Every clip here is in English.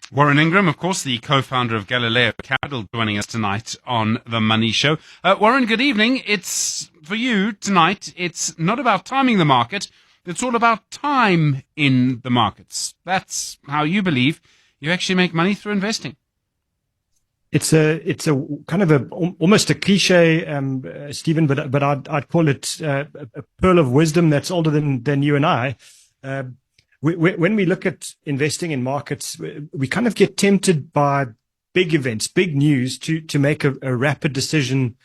Warren Ingram, of course, the co-founder of Galileo Capital, joining us tonight on The Money Show. Warren, good evening. It's, for you tonight, it's not about timing the market. It's all about time in the markets. That's how you believe you actually make money through investing. It's a kind of almost a cliche, Stephen, but I'd call it a pearl of wisdom that's older than you and I. When we look at investing in markets, we kind of get tempted by big events, big news to make a rapid decision,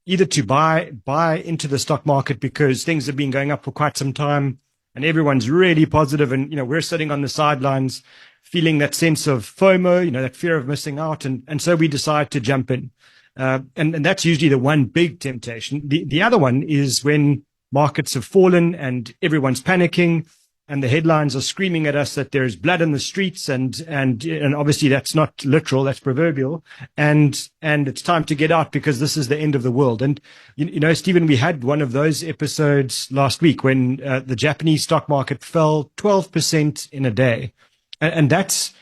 either to buy into the stock market because things have been going up for quite some time and everyone's really positive, and we're sitting on the sidelines feeling that sense of FOMO, that fear of missing out, and so we decide to jump in. And that's usually the one big temptation. The other one is when markets have fallen and everyone's panicking, and the headlines are screaming at us that there's blood in the streets, and obviously that's not literal, that's proverbial, and it's time to get out because this is the end of the world. And Stephen, we had one of those episodes last week when the Japanese stock market fell 12% in a day, and that's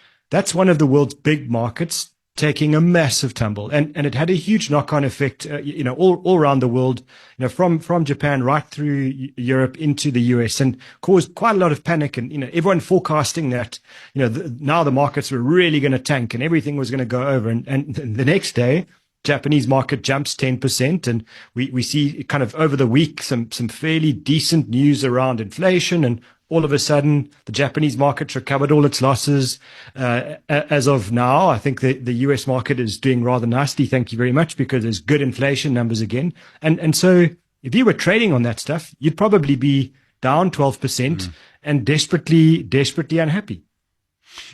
one of the world's big markets taking a massive tumble, and it had a huge knock-on effect, all around the world, from Japan right through Europe into the US, and caused quite a lot of panic. And everyone forecasting that now the markets were really going to tank and everything was going to go over. And the next day, Japanese market jumps 10%, and we see kind of over the week some fairly decent news around inflation, and all of a sudden, the Japanese market recovered all its losses. As of now, I think the US market is doing rather nicely, thank you very much, because there's good inflation numbers again. And so if you were trading on that stuff, you'd probably be down 12% and desperately unhappy.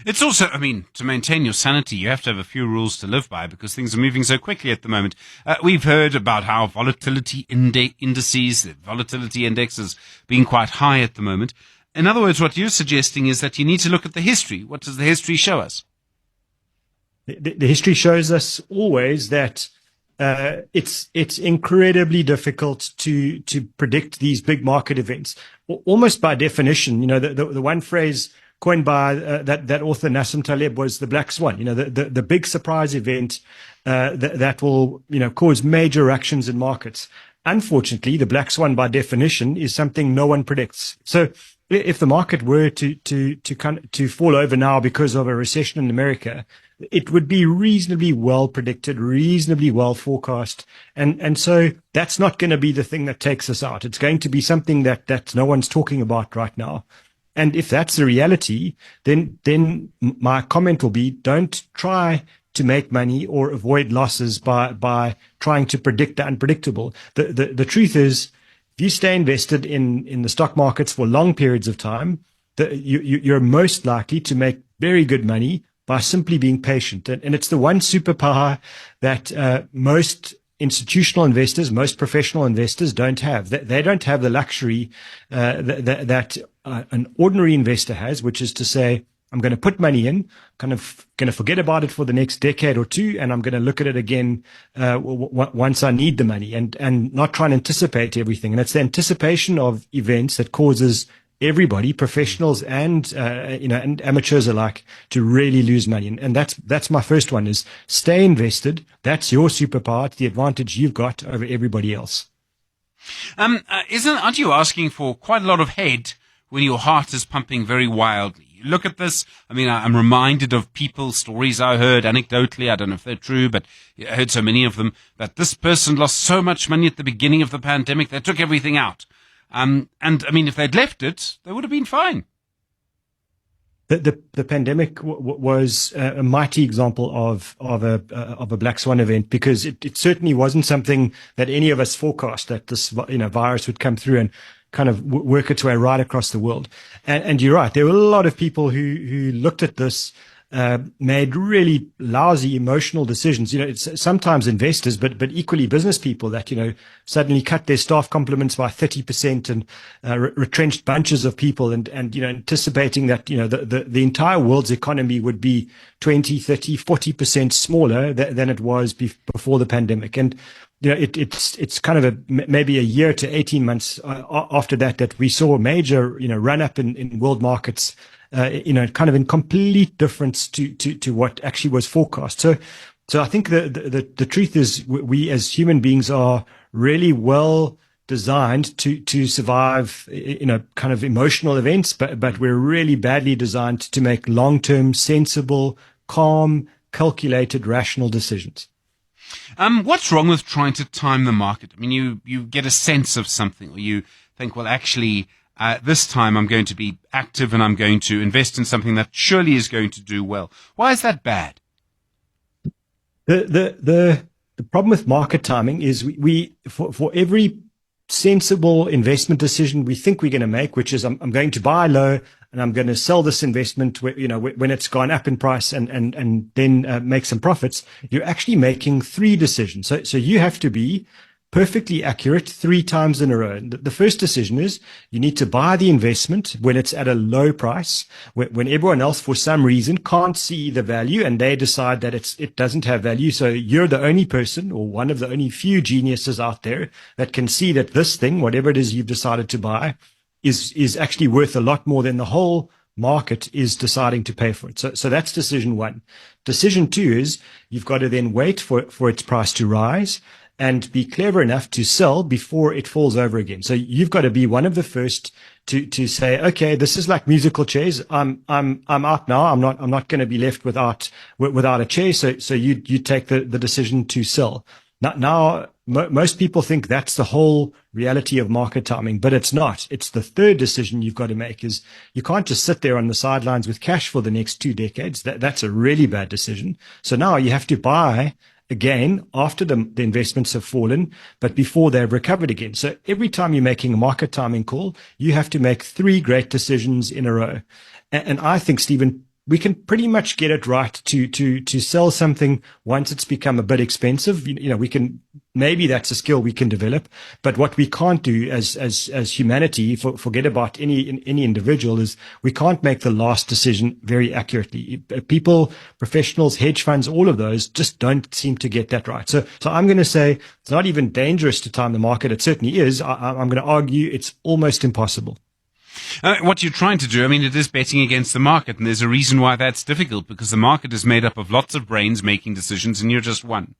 It's also, to maintain your sanity, you have to have a few rules to live by because things are moving so quickly at the moment. We've heard about how volatility indices, the volatility index has been quite high at the moment. In other words, what you're suggesting is that you need to look at the history. What does the history show us? The history shows us always that it's incredibly difficult to predict these big market events. Almost by definition, the one phrase coined by that author Nassim Taleb was the black swan. The big surprise event that will cause major ructions in markets. Unfortunately, the black swan by definition is something no one predicts. So if the market were to fall over now because of a recession in America, it would be reasonably well predicted, reasonably well forecast. And so that's not going to be the thing that takes us out. It's going to be something that no one's talking about right now. And if that's the reality, then my comment will be, don't try to make money or avoid losses by trying to predict the unpredictable. The truth is, if you stay invested in the stock markets for long periods of time, you're most likely to make very good money by simply being patient. And it's the one superpower that most institutional investors, most professional investors don't have. They don't have the luxury that an ordinary investor has, which is to say, I'm going to put money in, kind of going to forget about it for the next decade or two, and I'm going to look at it again once I need the money, and not try and anticipate everything. And it's the anticipation of events that causes everybody, professionals and and amateurs alike, to really lose money. And that's my first one: is stay invested. That's your superpower. It's the advantage you've got over everybody else. Aren't you asking for quite a lot of head when your heart is pumping very wildly? You look at this, I'm reminded of people's stories I heard anecdotally, I don't know if they're true, but I heard so many of them, that this person lost so much money at the beginning of the pandemic, they took everything out. If they'd left it, they would have been fine. The pandemic was a mighty example of a black swan event, because it certainly wasn't something that any of us forecast, that this virus would come through and kind of work its way right across the world. And you're right, there were a lot of people who looked at this, made really lousy emotional decisions. It's sometimes investors, but equally business people that, suddenly cut their staff complements by 30% and retrenched bunches of people, and anticipating that, the entire world's economy would be 20, 30, 40% smaller than it was before the pandemic. And it's kind of maybe a year to 18 months after that we saw a major, run up in world markets, kind of in complete difference to what actually was forecast. So I think the truth is we as human beings are really well designed to survive, kind of emotional events, but we're really badly designed to make long-term, sensible, calm, calculated, rational decisions. What's wrong with trying to time the market? I mean, you get a sense of something, or you think, well, actually, this time I'm going to be active and I'm going to invest in something that surely is going to do well. Why is that bad? The problem with market timing is we for every sensible investment decision we think we're going to make, which is I'm going to buy low and I'm going to sell this investment, when it's gone up in price and then make some profits, you're actually making three decisions. So you have to be perfectly accurate 3 times in a row. And the first decision is you need to buy the investment when it's at a low price, when everyone else, for some reason, can't see the value and they decide that it doesn't have value. So you're the only person, or one of the only few geniuses out there that can see that this thing, whatever it is you've decided to buy, is actually worth a lot more than the whole market is deciding to pay for it. So that's decision 1. Decision 2 is you've got to then wait for its price to rise and be clever enough to sell before it falls over again. So you've got to be one of the first to say, okay, this is like musical chairs. I'm out now. I'm not going to be left without a chair. So you take the decision to sell. Now, most people think that's the whole reality of market timing, but it's not. It's the third decision you've got to make. Is you can't just sit there on the sidelines with cash for the next 2 decades. That's a really bad decision. So now you have to buy again after the investments have fallen, but before they've recovered again. So every time you're making a market timing call, you have to make 3 great decisions in a row. And I think, Stephen, we can pretty much get it right to sell something once it's become a bit expensive. We can, maybe that's a skill we can develop, but what we can't do as humanity, forget about any individual, is we can't make the last decision very accurately. People, professionals, hedge funds, all of those just don't seem to get that right. So I'm going to say it's not even dangerous to time the market. It certainly is. I'm going to argue it's almost impossible. What you're trying to do, I mean, it is betting against the market, and there's a reason why that's difficult, because the market is made up of lots of brains making decisions, and you're just one.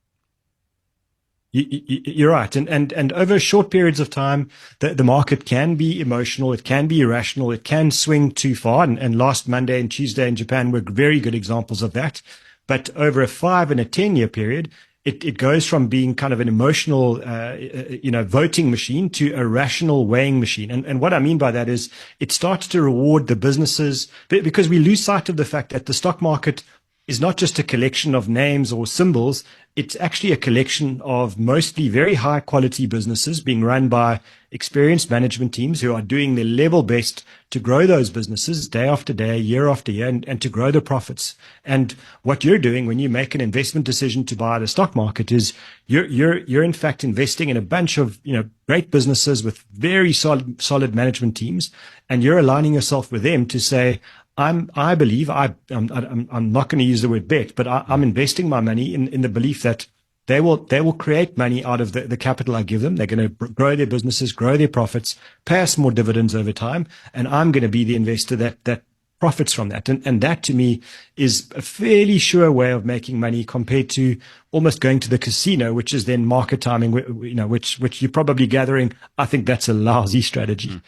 You're right. And over short periods of time, the market can be emotional. It can be irrational. It can swing too far. And last Monday and Tuesday in Japan were very good examples of that. But over a 5 and a 10-year period, it goes from being kind of an emotional, voting machine to a rational weighing machine. And what I mean by that is it starts to reward the businesses, because we lose sight of the fact that the stock market is not just a collection of names or symbols. It's actually a collection of mostly very high quality businesses being run by experienced management teams who are doing their level best to grow those businesses day after day, year after year, and to grow the profits. And what you're doing when you make an investment decision to buy the stock market is you're in fact investing in a bunch of, great businesses with very solid management teams, and you're aligning yourself with them to say, I believe I'm not going to use the word bet, but I'm investing my money in the belief that they will create money out of the capital I give them. They're going to grow their businesses, grow their profits, pay us more dividends over time, and I'm going to be the investor that profits from that. And that to me is a fairly sure way of making money compared to almost going to the casino, which is then market timing, which you're probably gathering. I think that's a lousy strategy. Mm.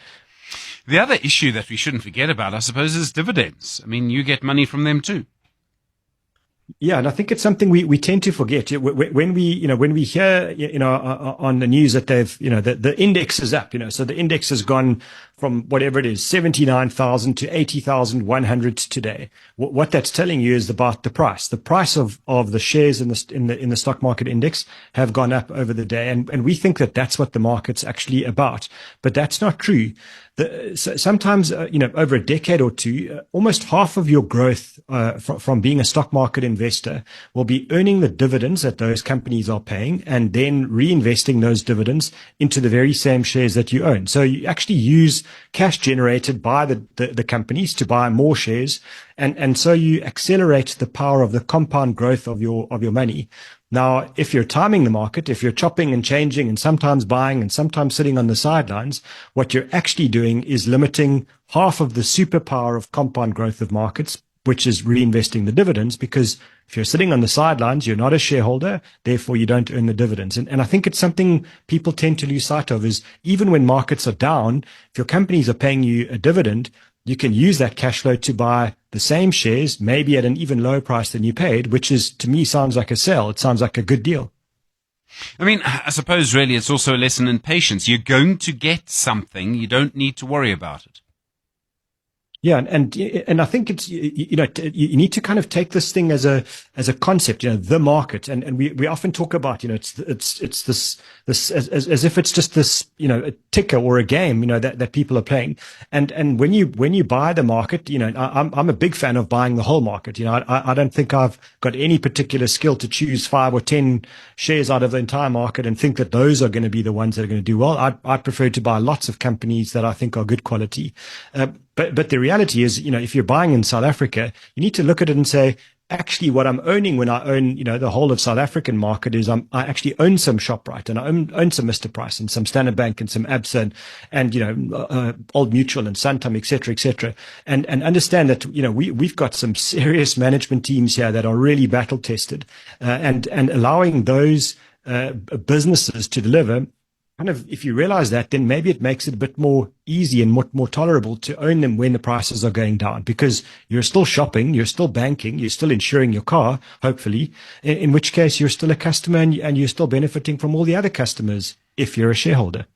The other issue that we shouldn't forget about, I suppose, is dividends. I mean, you get money from them too. Yeah, and I think it's something we tend to forget when we hear on the news that they've the index is up, so the index has gone from whatever it is 79,000 to 80,100 today. What that's telling you is about the price. The price of the shares in the stock market index have gone up over the day, and we think that that's what the market's actually about, but that's not true. Sometimes, over a decade or two, almost half of your growth from being a stock market investor will be earning the dividends that those companies are paying and then reinvesting those dividends into the very same shares that you own. So you actually use cash generated by the companies to buy more shares. And so you accelerate the power of the compound growth of your money. Now, if you're timing the market, if you're chopping and changing and sometimes buying and sometimes sitting on the sidelines, what you're actually doing is limiting half of the superpower of compound growth of markets, which is reinvesting the dividends, because if you're sitting on the sidelines, you're not a shareholder, therefore you don't earn the dividends. And I think it's something people tend to lose sight of, is even when markets are down, if your companies are paying you a dividend, you can use that cash flow to buy the same shares, maybe at an even lower price than you paid, which is, to me, sounds like a sell. It sounds like a good deal. I mean, I suppose really it's also a lesson in patience. You're going to get something. You don't need to worry about it. Yeah, and I think it's, you need to kind of take this thing as a concept, the market, and we often talk about, it's this as if it's just this, a ticker or a game, that people are playing, and when you buy the market, I'm a big fan of buying the whole market. I don't think I've got any particular skill to choose 5 or 10 shares out of the entire market and think that those are going to be the ones that are going to do well. I prefer to buy lots of companies that I think are good quality. But the reality is, if you're buying in South Africa, you need to look at it and say, actually, what I'm owning when I own, the whole of South African market is I actually own some Shoprite, and I own some Mr. Price and some Standard Bank and some Absa and Old Mutual and Santam, et cetera, and understand that, we've got some serious management teams here that are really battle tested, and allowing those businesses to deliver. Kind of, if you realize that, then maybe it makes it a bit more easy and more tolerable to own them when the prices are going down, because you're still shopping, you're still banking, you're still insuring your car, hopefully, in which case you're still a customer and you're still benefiting from all the other customers if you're a shareholder.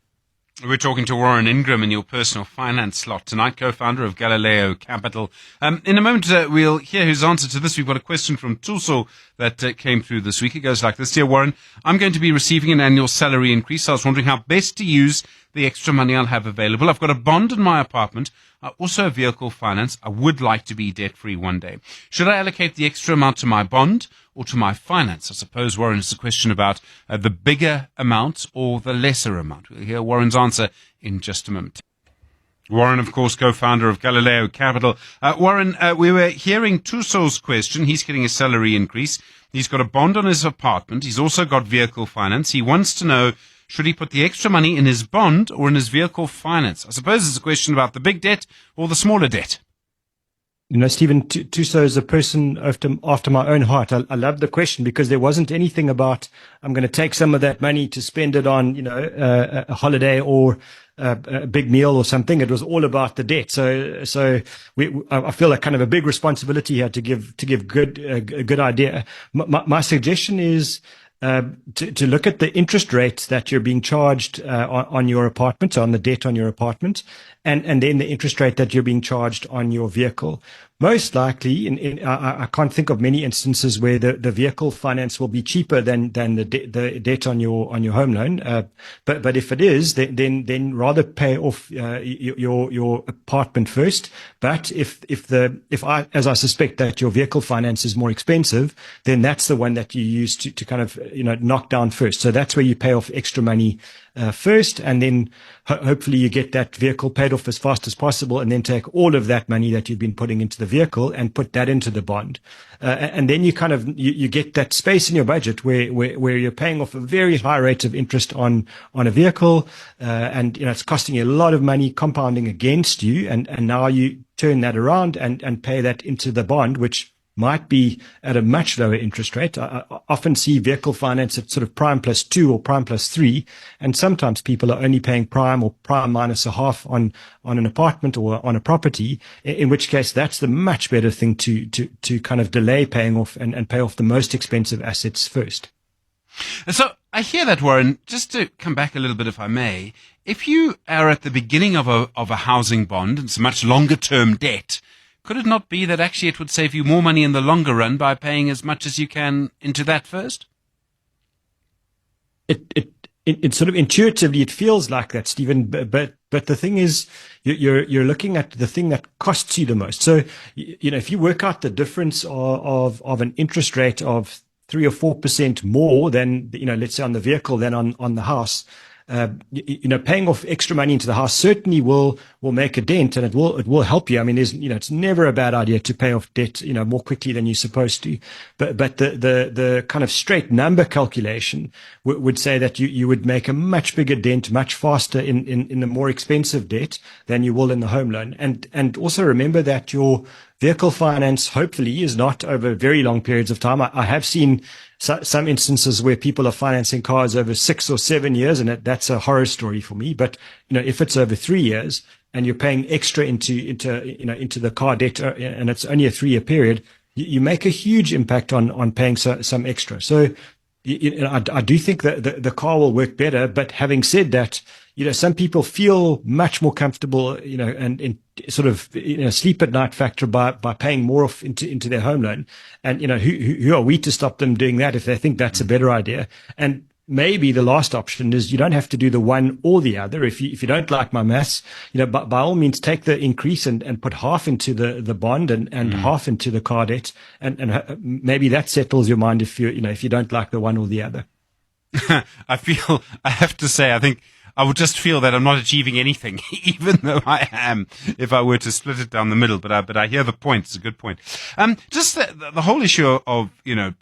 We're talking to Warren Ingram in your personal finance slot tonight, co-founder of Galileo Capital. In a moment, we'll hear his answer to this. We've got a question from Tuso that came through this week. It goes like this. Dear Warren, I'm going to be receiving an annual salary increase. I was wondering how best to use the extra money I'll have available. I've got a bond in my apartment, also a vehicle finance. I would like to be debt-free one day. Should I allocate the extra amount to my bond or to my finance? I suppose, Warren, it's a question about the bigger amount or the lesser amount. We'll hear Warren's answer in just a moment. Warren, of course, co-founder of Galileo Capital. Warren, we were hearing Tuso's question. He's getting a salary increase. He's got a bond on his apartment. He's also got vehicle finance. He wants to know, should he put the extra money in his bond or in his vehicle finance? I suppose it's a question about the big debt or the smaller debt. Stephen, Tuso is a person after my own heart. I love the question because there wasn't anything about, I'm going to take some of that money to spend it on, a holiday or a big meal or something. It was all about the debt. So I feel like kind of a big responsibility here to give a good idea. My suggestion is, to look at the interest rates that you're being charged on your apartment, on the debt on your apartment, and then the interest rate that you're being charged on your vehicle. Most likely, I can't think of many instances where the vehicle finance will be cheaper than the debt on your home loan. But if it is, then rather pay off your apartment first. But if as I suspect that your vehicle finance is more expensive, then that's the one that you use to kind of knock down first. So that's where you pay off extra money first, and then hopefully you get that vehicle paid off as fast as possible, and then take all of that money that you've been putting into the vehicle and put that into the bond. And then you kind of, you get that space in your budget where you're paying off a very high rate of interest on a vehicle, and it's costing you a lot of money, compounding against you, and now you turn that around and pay that into the bond, which might be at a much lower interest rate. I often see vehicle finance at sort of prime plus 2 or prime plus 3, and sometimes people are only paying prime or prime minus a half on an apartment or on a property, in which case that's the much better thing to kind of delay paying off and pay off the most expensive assets first. So I hear that, Warren. Just to come back a little bit, if I may, if you are at the beginning of a housing bond, and it's a much longer term debt, could it not be that actually it would save you more money in the longer run by paying as much as you can into that first? It sort of intuitively it feels like that, Stephen. But the thing is, you're looking at the thing that costs you the most. So if you work out the difference of an interest rate of 3 or 4% more than let's say on the vehicle than on the house, paying off extra money into the house certainly will make a dent, and it will help you. I mean, it's never a bad idea to pay off debt, more quickly than you're supposed to. But the kind of straight number calculation would say that you would make a much bigger dent much faster in the more expensive debt than you will in the home loan. And also remember that your vehicle finance hopefully is not over very long periods of time. I have seen some instances where people are financing cars over 6 or 7 years, and that's a horror story for me. But if it's over 3 years and you're paying extra into the car debt, and it's only a 3-year period, you make a huge impact on paying some extra. So I do think that the car will work better. But having said that, some people feel much more comfortable, and sort of, sleep at night factor by paying more off into their home loan. And, who are we to stop them doing that if they think that's a better idea? And maybe the last option is you don't have to do the one or the other. If you don't like my maths, by all means take the increase and put half into the bond and half into the car debt. And maybe that settles your mind if you don't like the one or the other. I have to say, I think I would just feel that I'm not achieving anything, even though I am, if I were to split it down the middle. But I hear the point. It's a good point. Just the whole issue of,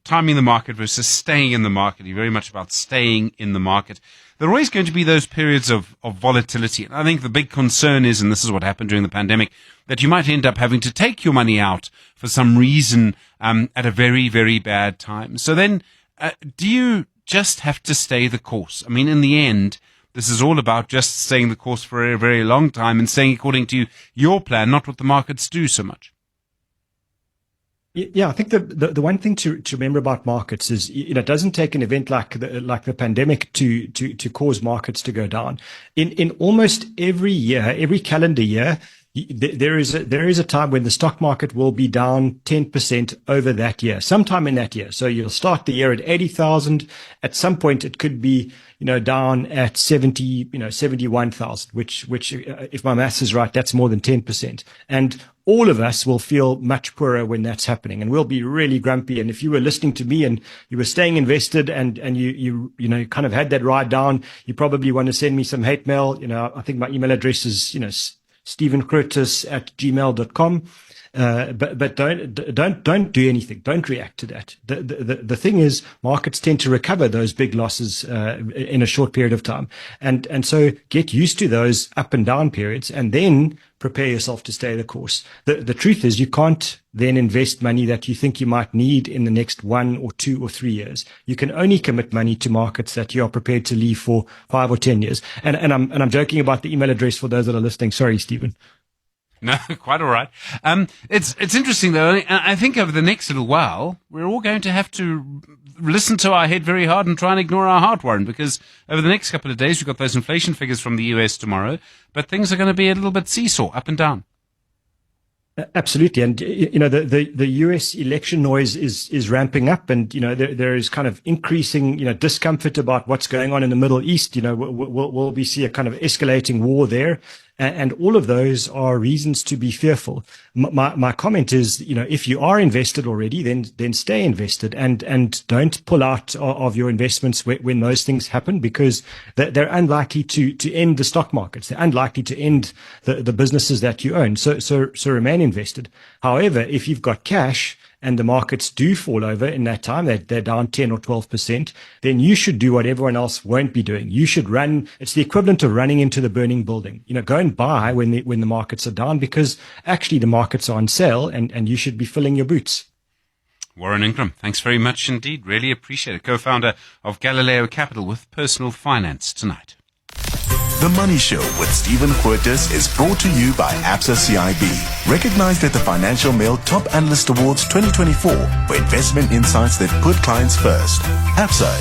timing the market versus staying in the market. You're very much about staying in the market. There are always going to be those periods of volatility. And I think the big concern is, and this is what happened during the pandemic, that you might end up having to take your money out for some reason, at a very, very bad time. So then, do you just have to stay the course? I mean, in the end, this is all about just staying the course for a very long time and staying according to your plan, not what the markets do so much. Yeah, I think the one thing to remember about markets is, it doesn't take an event like the pandemic to cause markets to go down. In almost every year, every calendar year, there is a time when the stock market will be down 10% over that year, sometime in that year. So you'll start the year at 80,000. At some point, it could be, down at 71,000, which, if my maths is right, that's more than 10%. And all of us will feel much poorer when that's happening, and we'll be really grumpy. And if you were listening to me and you were staying invested and you kind of had that ride down, you probably want to send me some hate mail. I think my email address is, stephengrootes@gmail.com. But don't do anything. Don't react to that. The thing is, markets tend to recover those big losses in a short period of time, and so get used to those up and down periods, and then prepare yourself to stay the course. The truth is, you can't then invest money that you think you might need in the next 1 or 2 or 3 years. You can only commit money to markets that you are prepared to leave for 5 or 10 years. And I'm joking about the email address for those that are listening. Sorry, Stephen. No, quite all right. It's interesting though. I think over the next little while, we're all going to have to listen to our head very hard and try and ignore our heart, Warren, because over the next couple of days, we've got those inflation figures from the US tomorrow, but things are going to be a little bit seesaw, up and down. Absolutely. And, the US election noise is ramping up, and, there is kind of increasing, discomfort about what's going on in the Middle East. Will we see a kind of escalating war there? And all of those are reasons to be fearful. My comment is, if you are invested already, then stay invested and don't pull out of your investments when those things happen, because they're unlikely to end the stock markets. They're unlikely to end the businesses that you own. So remain invested. However, if you've got cash and the markets do fall over in that time, they're down 10 or 12%, then you should do what everyone else won't be doing. You should run. It's the equivalent of running into the burning building. Go and buy when the markets are down, because actually the markets are on sale, and you should be filling your boots. Warren Ingram, thanks very much indeed. Really appreciate it. Co-founder of Galileo Capital with personal finance tonight. The Money Show with Stephen Grootes is brought to you by Absa CIB, recognized at the Financial Mail Top Analyst Awards 2024 for investment insights that put clients first. Absa